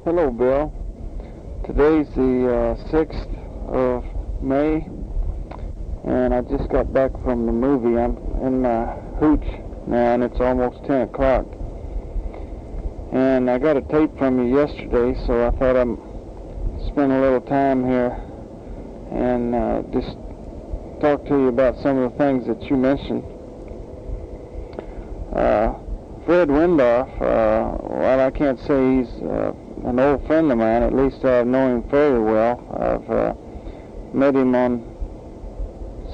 Hello, Bill. Today's the 6th of May, and I just got back from the movie. I'm in my hooch now, and it's almost 10 o'clock. And I got a tape from you yesterday, so I thought I'd spend a little time here and just talk to you about some of the things that you mentioned. Fred Windorf, while I can't say he's an old friend of mine, at least I know him fairly well. I've met him on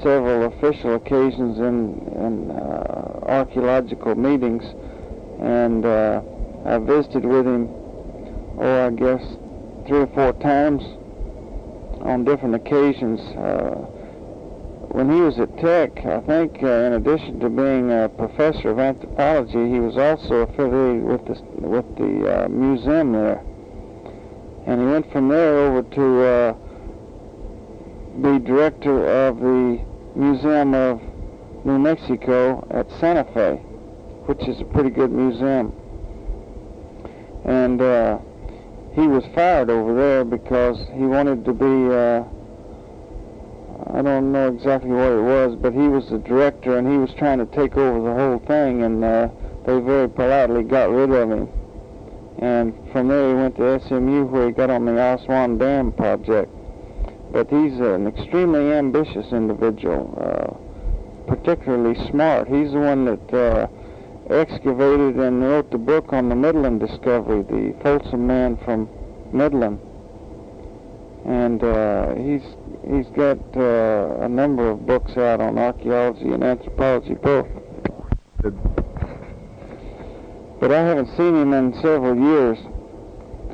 several official occasions in archaeological meetings, and I visited with him, I guess 3 or 4 times on different occasions. When he was at Tech, I think in addition to being a professor of anthropology, he was also affiliated with the museum there. And he went from there over to be director of the Museum of New Mexico at Santa Fe, which is a pretty good museum. And he was fired over there because he wanted to be, I don't know exactly what it was, but he was the director and he was trying to take over the whole thing, and they very politely got rid of him. And from there he went to SMU, where he got on the Aswan Dam project. But he's an extremely ambitious individual, particularly smart. He's the one that excavated and wrote the book on the Midland discovery, the Folsom Man from Midland. And he's got a number of books out on archaeology and anthropology both. But I haven't seen him in several years.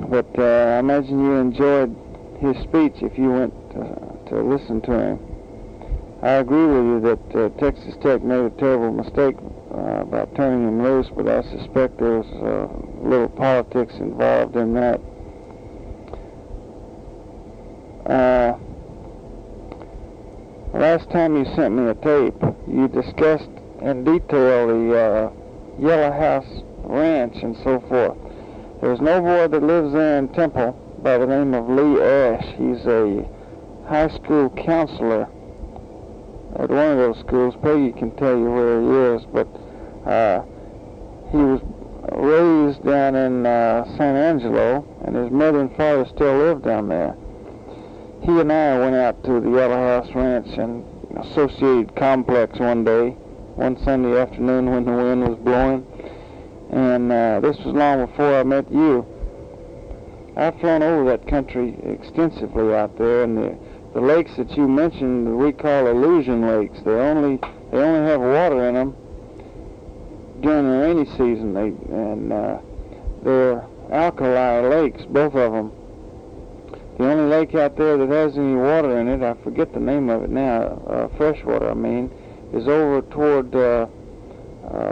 But I imagine you enjoyed his speech if you went to listen to him. I agree with you that Texas Tech made a terrible mistake about turning him loose, but I suspect there was a little politics involved in that. Last time you sent me a tape, you discussed in detail the Yellow House Ranch and so forth. There's no boy that lives there in Temple by the name of Lee Ash. He's a high school counselor at one of those schools. Peggy can tell you where he is, but he was raised down in San Angelo, and his mother and father still live down there. He and I went out to the Yellow House Ranch and Associated Complex one Sunday afternoon when the wind was blowing, and this was long before I met you. I've flown over that country extensively out there, and the lakes that you mentioned we call illusion lakes. They only have water in them during the rainy season. They're alkali lakes, both of them. The only lake out there that has any water in it, I forget the name of it now, freshwater I mean, is over toward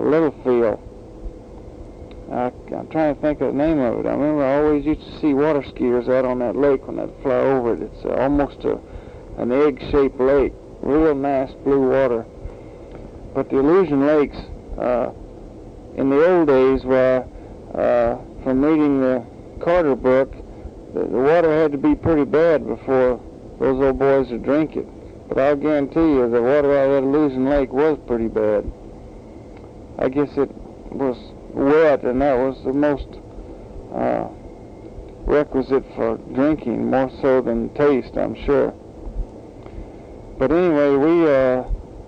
Littlefield. I'm trying to think of the name of it. I remember I always used to see water skiers out on that lake when I'd fly over it. It's almost an egg-shaped lake, real nice blue water. But the illusion lakes, in the old days, from reading the Carter book, the water had to be pretty bad before those old boys would drink it. But I'll guarantee you the water out of that illusion lake was pretty bad. I guess it was wet, and that was the most requisite for drinking, more so than taste, I'm sure. But anyway,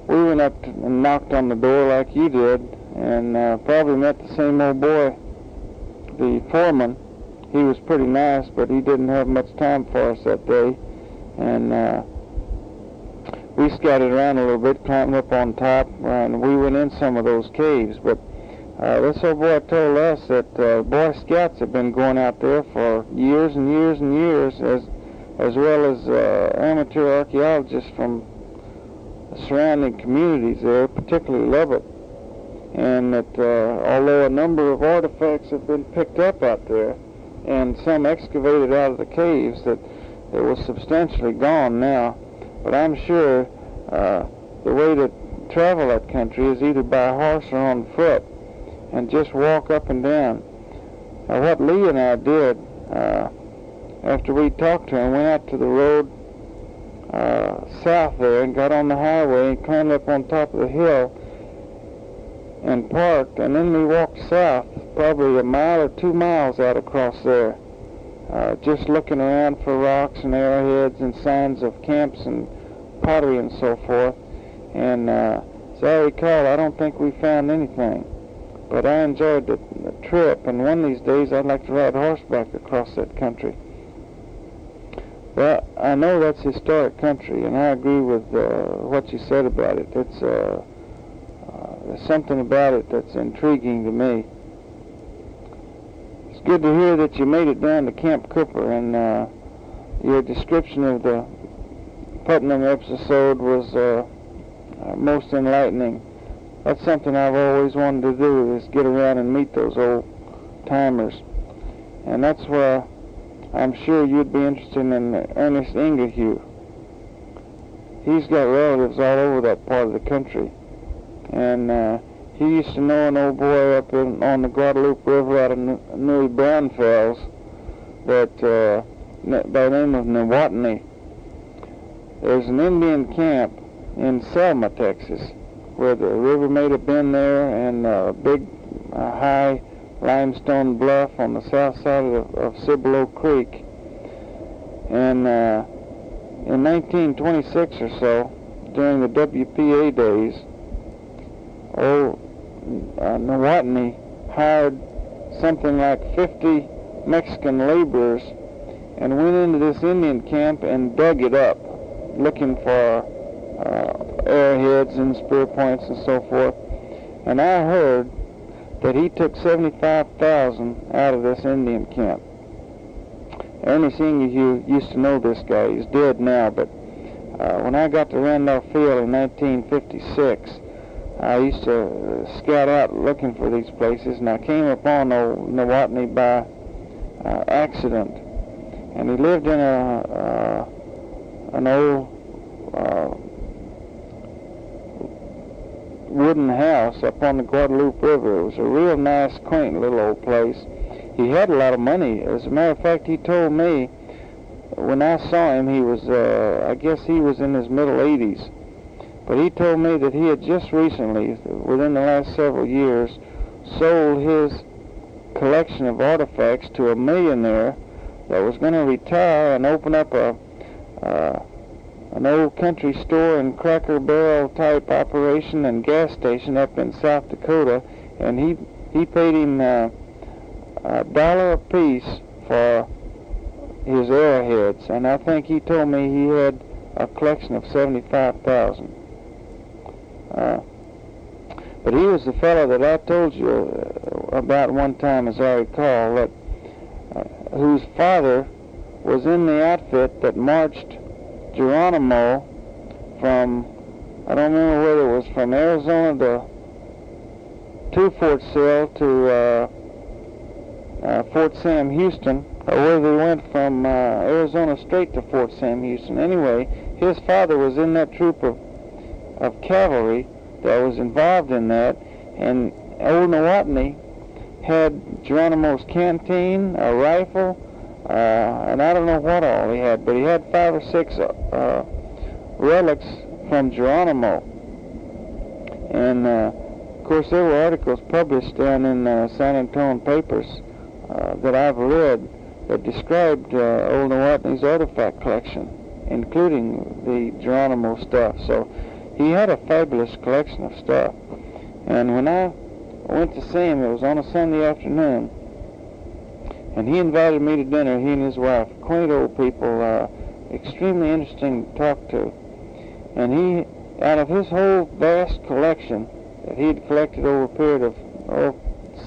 we went up and knocked on the door like you did, and probably met the same old boy, the foreman. He was pretty nice, but he didn't have much time for us that day, and we scattered around a little bit, climbed up on top, and we went in some of those caves. But this old boy told us that Boy Scouts have been going out there for years and years and years, as well as amateur archaeologists from the surrounding communities there, particularly Lubbock, and that although a number of artifacts have been picked up out there, and some excavated out of the caves, that it was substantially gone now. But I'm sure the way to travel that country is either by horse or on foot, and just walk up and down. Now, what Lee and I did after we talked to him, went out to the road south there and got on the highway and climbed up on top of the hill and parked, and then we walked south probably a mile or 2 miles out across there, just looking around for rocks and arrowheads and signs of camps and pottery and so forth. And as I recall, I don't think we found anything, but I enjoyed the trip, and one of these days I'd like to ride horseback across that country. Well, I know that's historic country, and I agree with what you said about it. It's there's something about it that's intriguing to me. It's good to hear that you made it down to Camp Cooper, and your description of the Putnam episode was most enlightening. That's something I've always wanted to do, is get around and meet those old timers. And that's where I'm sure you'd be interested in Ernest Inglehue. He's got relatives all over that part of the country. And he used to know an old boy up on the Guadalupe River out of Newey Braunfels that by the name of Newatney. There's an Indian camp in Selma, Texas, where the river made a bend there, and a big high limestone bluff on the south side of Cibolo Creek. And in 1926 or so, during the WPA days, old Newatney hired something like 50 Mexican laborers and went into this Indian camp and dug it up, looking for arrowheads and spear points and so forth. And I heard that he took 75,000 out of this Indian camp. Ernest Inglehue used to know this guy. He's dead now, but when I got to Randolph Field in 1956, I used to scout out looking for these places, and I came upon old Newatney by accident. And he lived in an old wooden house up on the Guadalupe River. It was a real nice, quaint little old place. He had a lot of money. As a matter of fact, he told me when I saw him, he was, I guess he was in his middle 80s. But he told me that he had just recently, within the last several years, sold his collection of artifacts to a millionaire that was going to retire and open up an old country store and Cracker Barrel type operation and gas station up in South Dakota, and he paid him $1 a piece for his arrowheads, and I think he told me he had a collection of 75,000. But he was the fellow that I told you about one time, as I recall, that whose father was in the outfit that marched Geronimo from, I don't remember whether it was from Arizona to Fort Sill to Fort Sam Houston, or whether they went from Arizona straight to Fort Sam Houston. Anyway, his father was in that troop of cavalry that was involved in that, and old Newatney had Geronimo's canteen, a rifle, and I don't know what all he had, but he had 5 or 6 relics from Geronimo. And of course there were articles published down in San Antonio papers that I've read that described old Newatney's artifact collection, including the Geronimo stuff. So he had a fabulous collection of stuff. And when I went to see him, it was on a Sunday afternoon, and he invited me to dinner, he and his wife. Quaint old people, extremely interesting to talk to. And he, out of his whole vast collection that he had collected over a period of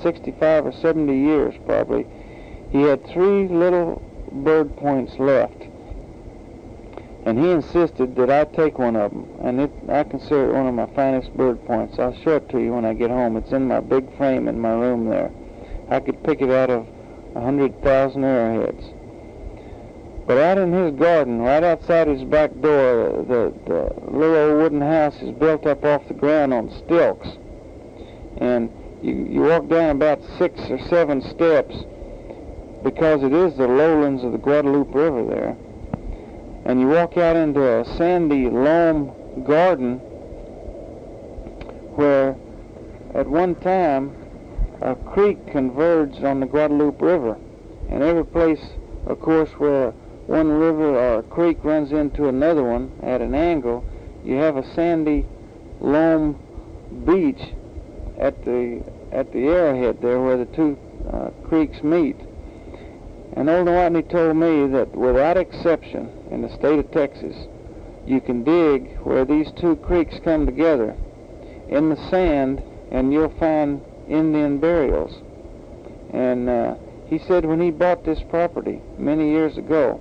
65 or 70 years probably, he had 3 little bird points left. And he insisted that I take one of them, and I consider it one of my finest bird points. I'll show it to you when I get home. It's in my big frame in my room there. I could pick it out of 100,000 arrowheads. But out in his garden, right outside his back door, the little old wooden house is built up off the ground on stilts. And you walk down about 6 or 7 steps, because it is the lowlands of the Guadalupe River there. And you walk out into a sandy loam garden where at one time a creek converged on the Guadalupe River. And every place, of course, where one river or a creek runs into another one at an angle, you have a sandy loam beach at the arrowhead there where the two creeks meet. And Old Whitney told me that without exception in the state of Texas, you can dig where these two creeks come together in the sand and you'll find Indian burials. And he said when he bought this property many years ago,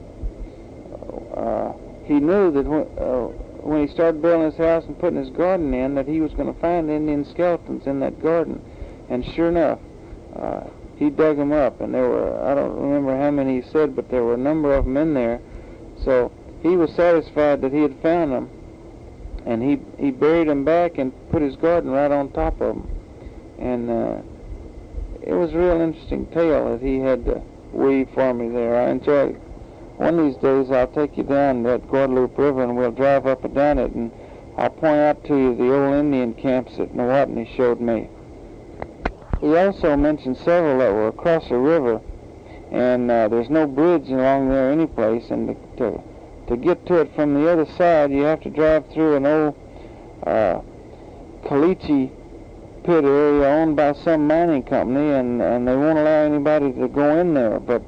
he knew that when he started building his house and putting his garden in, that he was going to find Indian skeletons in that garden. And sure enough, he dug them up, and there were, I don't remember how many he said, but there were a number of them in there. So he was satisfied that he had found them, and he buried them back and put his garden right on top of them. And it was a real interesting tale that he had to weave for me there. I enjoyed it. One of these days I'll take you down that Guadalupe River and we'll drive up and down it, and I'll point out to you the old Indian camps that Nowotny showed me. He also mentioned several that were across the river, and there's no bridge along there any place, and to get to it from the other side you have to drive through an old caliche pit area owned by some mining company, and they won't allow anybody to go in there. But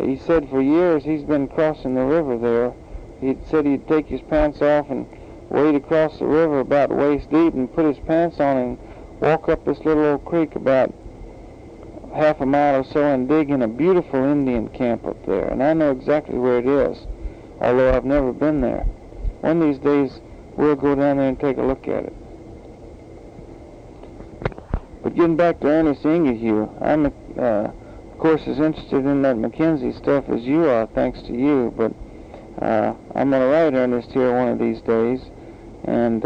he said for years he's been crossing the river there. He said he'd take his pants off and wade across the river about waist deep and put his pants on and walk up this little old creek about half a mile or so and dig in a beautiful Indian camp up there. And I know exactly where it is, although I've never been there. One of these days we'll go down there and take a look at it. But getting back to Ernest Ingehew, I'm of course as interested in that Mackenzie stuff as you are, thanks to you, but I'm going to write Ernest here one of these days and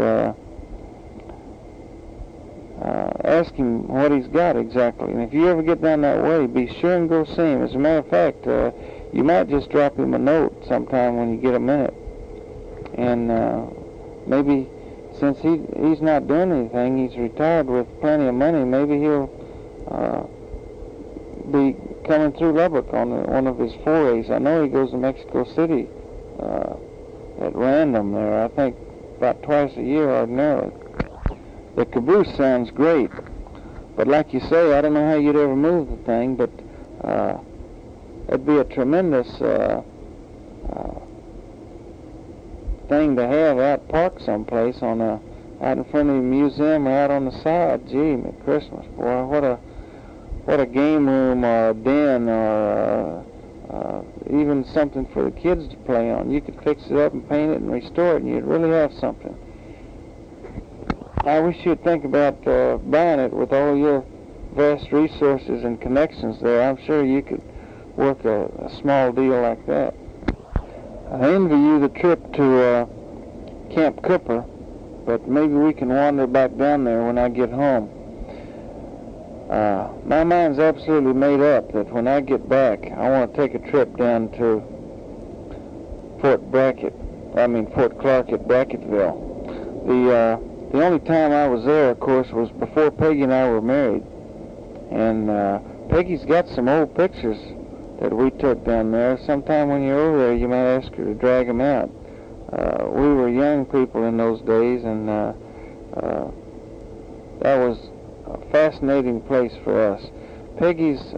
ask him what he's got exactly. And if you ever get down that way, be sure and go see him. As a matter of fact, you might just drop him a note sometime when you get a minute. And maybe since he's not doing anything, he's retired with plenty of money, maybe he'll be coming through Lubbock on one of his forays. I know he goes to Mexico City at random there, I think about twice a year ordinarily. The caboose sounds great, but like you say, I don't know how you'd ever move the thing, but it'd be a tremendous thing to have out parked someplace out in front of the museum or out on the side. Gee, Christmas, boy, what a game room or a den or even something for the kids to play on. You could fix it up and paint it and restore it, and you'd really have something. I wish you'd think about buying it with all your vast resources and connections there. I'm sure you could work a small deal like that. I envy you the trip to Camp Cooper, but maybe we can wander back down there when I get home. My mind's absolutely made up that when I get back, I want to take a trip down to Fort Clark at Bracketville. The only time I was there, of course, was before Peggy and I were married. And Peggy's got some old pictures that we took down there. Sometime when you're over there, you might ask her to drag them out. We were young people in those days, and that was a fascinating place for us. Peggy's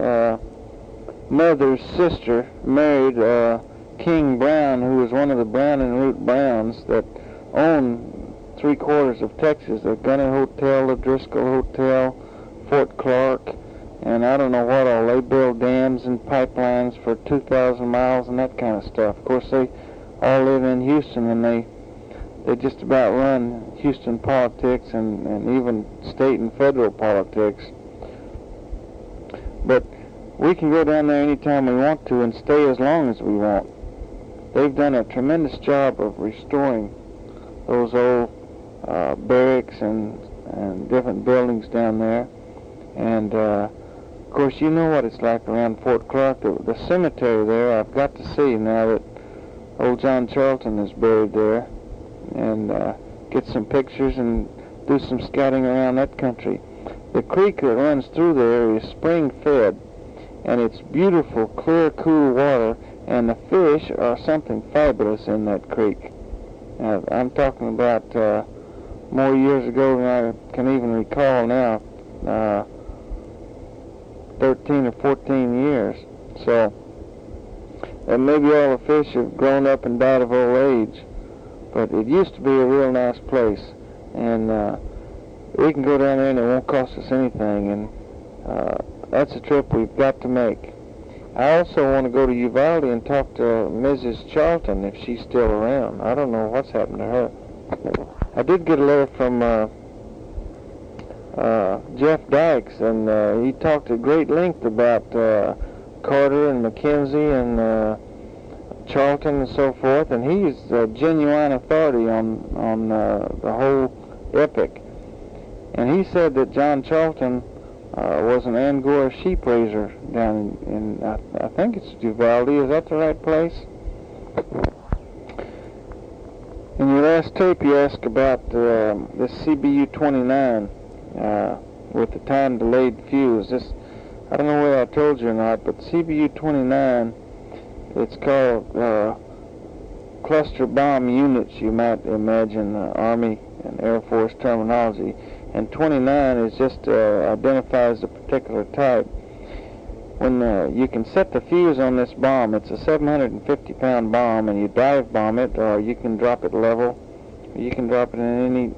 mother's sister married King Brown, who was one of the Brown and Root Browns that owned 3/4 of Texas, the Gunner Hotel, the Driscoll Hotel, Fort Clark, and I don't know what all. They build dams and pipelines for 2,000 miles and that kind of stuff. Of course, they all live in Houston, and they just about run Houston politics and even state and federal politics. But we can go down there anytime we want to and stay as long as we want. They've done a tremendous job of restoring those old barracks and different buildings down there. And of Of course, you know what it's like around Fort Clark. The cemetery there, I've got to see now that old John Charlton is buried there, and get some pictures and do some scouting around that country. The creek that runs through there is spring-fed, and it's beautiful, clear, cool water, and the fish are something fabulous in that creek. I'm talking about more years ago than I can even recall now, 13 or 14 years. So, and maybe all the fish have grown up and died of old age, but it used to be a real nice place, and we can go down there and it won't cost us anything, and that's a trip we've got to make. I also want to go to Uvalde and talk to Mrs. Charlton if she's still around. I don't know what's happened to her. I did get a letter from Jeff Dykes, and he talked at great length about Carter and McKenzie and Charlton and so forth, and he's a genuine authority on the whole epic. And he said that John Charlton was an Angora sheep raiser down in I think it's Uvalde. Is that the right place? In your last tape, you asked about this CBU-29 with the time-delayed fuse. I don't know whether I told you or not, but CBU-29, it's called cluster bomb units, you might imagine, Army and Air Force terminology. And 29 is just identifies a particular type. When you can set the fuse on this bomb, it's a 750-pound bomb, and you dive bomb it, or you can drop it level. You can drop it in any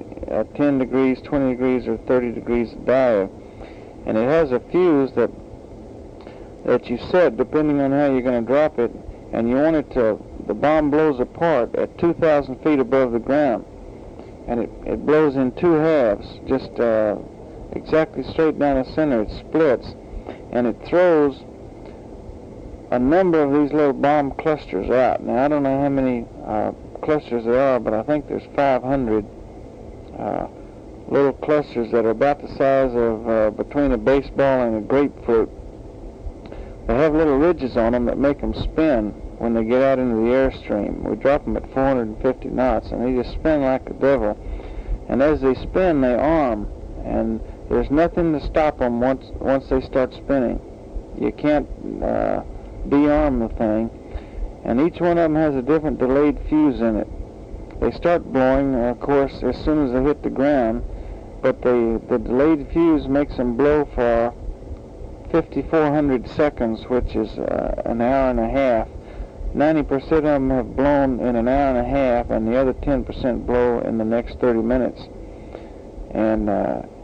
10 degrees, 20 degrees, or 30 degrees of dive. And it has a fuse that you set depending on how you're going to drop it, and you want it to, the bomb blows apart at 2,000 feet above the ground. And it blows in two halves, just exactly straight down the center. It splits, and it throws a number of these little bomb clusters out. Now, I don't know how many clusters there are, but I think there's 500 little clusters that are about the size of between a baseball and a grapefruit. They have little ridges on them that make them spin when they get out into the airstream. We drop them at 450 knots, and they just spin like the devil. And as they spin, they arm, and there's nothing to stop them once they start spinning. You can't de-arm the thing, and each one of them has a different delayed fuse in it. They start blowing, of course, as soon as they hit the ground, but the delayed fuse makes them blow for 5,400 seconds, which is an hour and a half. 90% of them have blown in an hour and a half, and the other 10% blow in the next 30 minutes. And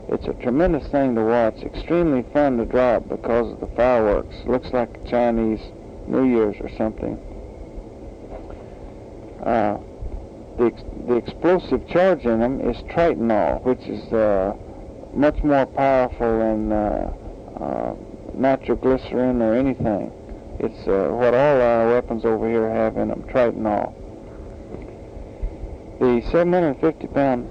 it's a tremendous thing to watch. Extremely fun to drop because of the fireworks. Looks like Chinese New Year's or something. The explosive charge in them is tritonol, which is much more powerful than nitroglycerin or anything. It's what all our weapons over here have in them, tritonol. The 750-pound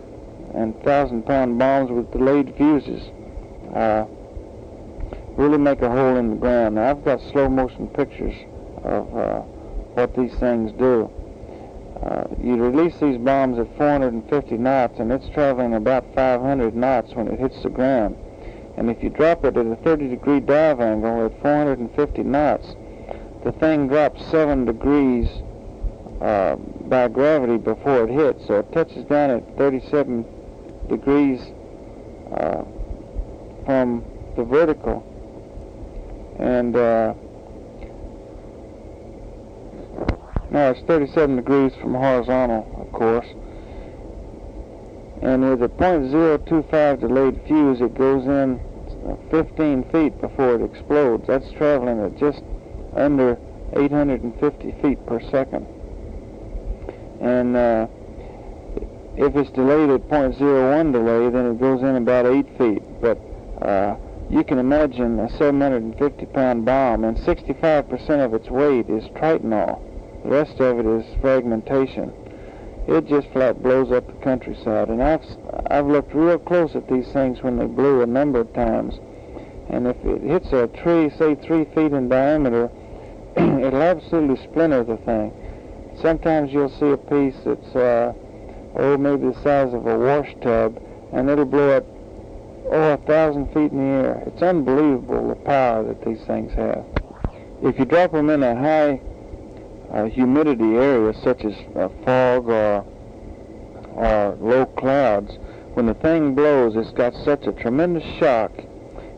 and 1,000-pound bombs with delayed fuses really make a hole in the ground. Now, I've got slow-motion pictures of what these things do. You release these bombs at 450 knots, and it's traveling about 500 knots when it hits the ground. And if you drop it at a 30-degree dive angle at 450 knots, the thing drops 7 degrees by gravity before it hits, so it touches down at 37 degrees from the vertical, and no, it's 37 degrees from horizontal, of course. And with a .025 delayed fuse, it goes in 15 feet before it explodes. That's traveling at just under 850 feet per second. And if it's delayed at .01 delay, then it goes in about 8 feet. But you can imagine a 750-pound bomb, and 65% of its weight is tritonol. The rest of it is fragmentation. It just flat blows up the countryside. And I've looked real close at these things when they blew a number of times, And if it hits a tree, say 3 feet in diameter, it'll absolutely splinter the thing. Sometimes you'll see a piece that's, maybe the size of a wash tub, and it'll blow up, 1,000 feet in the air. It's unbelievable the power that these things have. If you drop them in a high humidity area, such as fog or low clouds, when the thing blows, it's got such a tremendous shock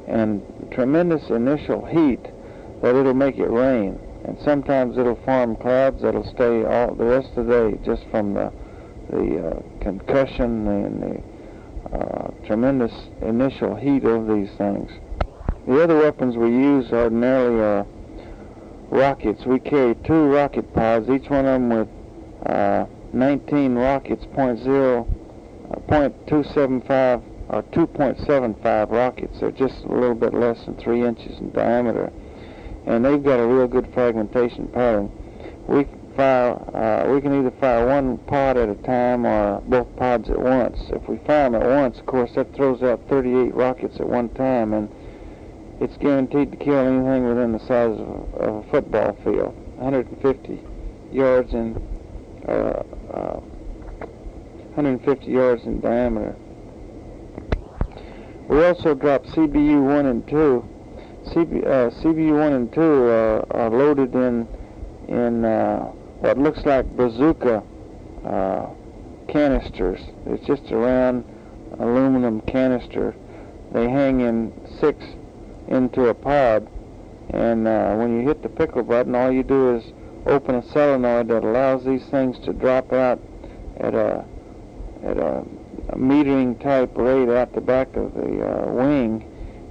and tremendous initial heat that it'll make it rain. And sometimes it'll form clouds that'll stay all the rest of the day just from the concussion and the tremendous initial heat of these things. The other weapons we use ordinarily are rockets. We carry 2 rocket pods, each one of them with 19 rockets, .275 or 2.75 rockets. They're just a little bit less than 3 inches in diameter, and they've got a real good fragmentation pattern. We can either fire 1 pod at a time or both pods at once. If we fire them at once, of course, that throws out 38 rockets at one time, and it's guaranteed to kill anything within the size of a football field, 150 yards in 150 yards in diameter. We also drop CBU 1 and 2. CBU 1 and 2 are loaded in what looks like bazooka canisters. It's just a round aluminum canister. They hang in 6 into a pod, and when you hit the pickle button, all you do is open a solenoid that allows these things to drop out at a metering type rate out the back of the wing,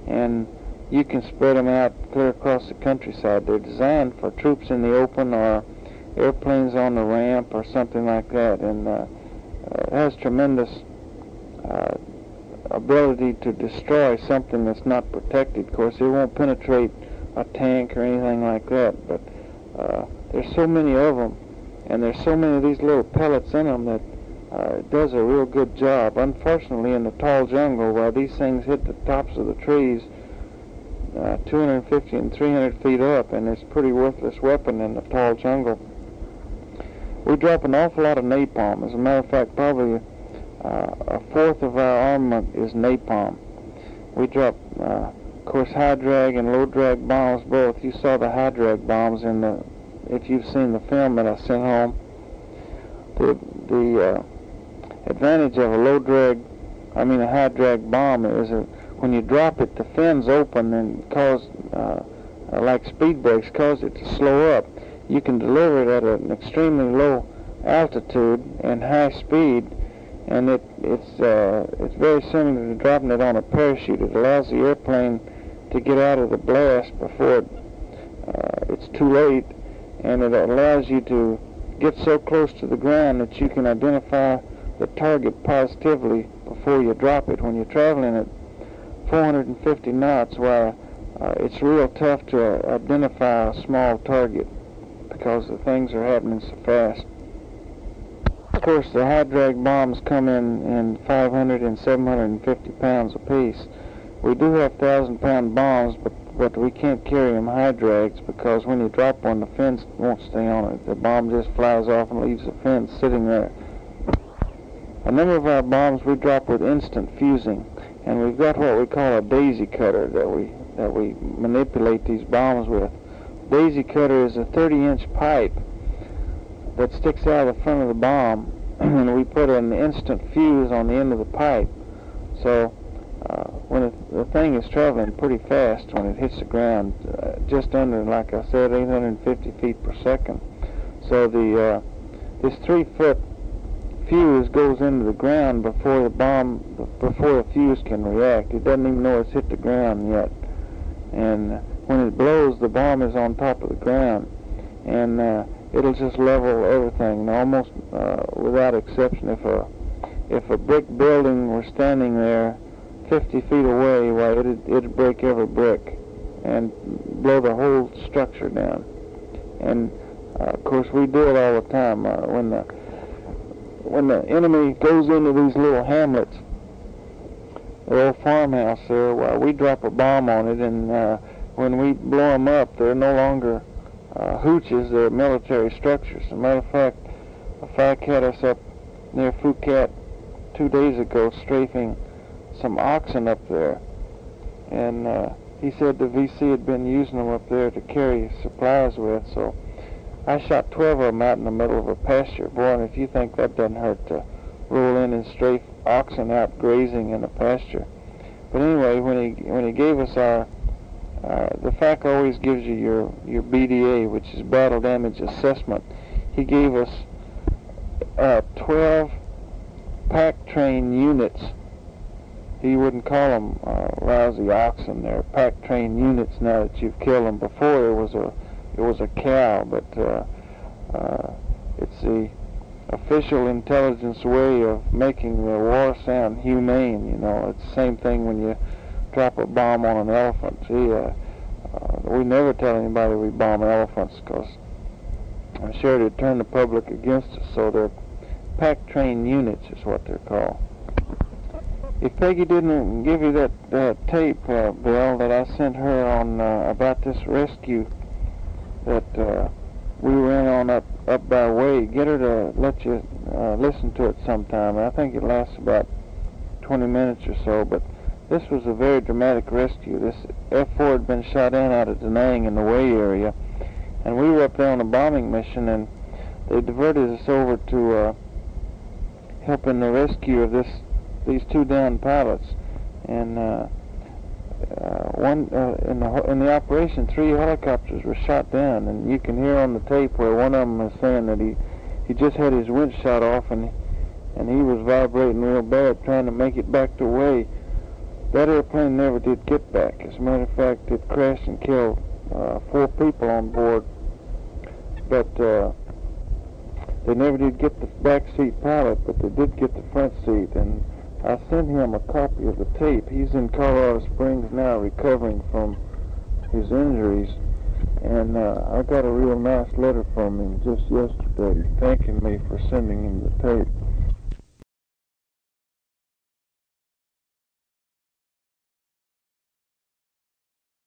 and you can spread them out clear across the countryside. They're designed for troops in the open or airplanes on the ramp or something like that, and it has tremendous ability to destroy something that's not protected. Of course, it won't penetrate a tank or anything like that, but there's so many of them, and there's so many of these little pellets in them that it does a real good job. Unfortunately, in the tall jungle, where these things hit the tops of the trees 250 and 300 feet up, and it's a pretty worthless weapon in the tall jungle. We drop an awful lot of napalm. As a matter of fact, probably a fourth of our armament is napalm. We drop, of course, high drag and low drag bombs both. You saw the high drag bombs if you've seen the film that I sent home. The advantage of a high drag bomb is that when you drop it, the fins open and like speed brakes, cause it to slow up. You can deliver it at an extremely low altitude and high speed, and it's very similar to dropping it on a parachute. It allows the airplane to get out of the blast before it's too late, and it allows you to get so close to the ground that you can identify the target positively before you drop it. When you're traveling at 450 knots, where it's real tough to identify a small target because the things are happening so fast. Of course, the high drag bombs come in 500 and 750 pounds apiece. We do have 1,000-pound bombs, but we can't carry them high drags because when you drop one, the fins won't stay on it. The bomb just flies off and leaves the fins sitting there. A number of our bombs we drop with instant fusing, and we've got what we call a daisy cutter that we manipulate these bombs with. Daisy cutter is a 30-inch pipe that sticks out of the front of the bomb, and we put an instant fuse on the end of the pipe. So when the thing is traveling pretty fast, when it hits the ground, just under, like I said, 850 feet per second. So this 3-foot fuse goes into the ground before the fuse can react. It doesn't even know it's hit the ground yet. And when it blows, the bomb is on top of the ground, and it'll just level everything, almost without exception. If a brick building were standing there 50 feet away, well, it'd break every brick and blow the whole structure down. And of course, we do it all the time. When the enemy goes into these little hamlets, the old farmhouse there. Well, we drop a bomb on it, and when we blow them up, they're no longer hooches, they're military structures. As a matter of fact, a fire had us up near Phuket 2 days ago strafing some oxen up there, and he said the VC had been using them up there to carry supplies with, so I shot 12 of them out in the middle of a pasture. Boy, and if you think that doesn't hurt to roll in and strafe oxen out grazing in a pasture. But anyway, when he gave us our the FAC always gives you your BDA, which is Battle Damage Assessment. He gave us 12 pack train units. He wouldn't call them lousy oxen. They're pack train units now that you've killed them. Before it was a cow, but it's the official intelligence way of making the war sound humane. You know, it's the same thing when you drop a bomb on an elephant. We never tell anybody we bomb elephants, because I'm sure it'd turn the public against us. So they're pack train units is what they're called. If Peggy didn't give you that tape, Bill, that I sent her on about this rescue that we ran on up by way, get her to let you listen to it sometime. I think it lasts about 20 minutes or so, but this was a very dramatic rescue. This F-4 had been shot down out of Da Nang in the Way area, and we were up there on a bombing mission, and they diverted us over to help in the rescue of these 2 downed pilots. And in the operation, 3 helicopters were shot down, and you can hear on the tape where one of them is saying that he just had his winch shot off, and he was vibrating real bad trying to make it back to Way. That airplane never did get back. As a matter of fact, it crashed and killed 4 people on board, but they never did get the back seat pilot, but they did get the front seat. And I sent him a copy of the tape. He's in Colorado Springs now recovering from his injuries, and I got a real nice letter from him just yesterday thanking me for sending him the tape.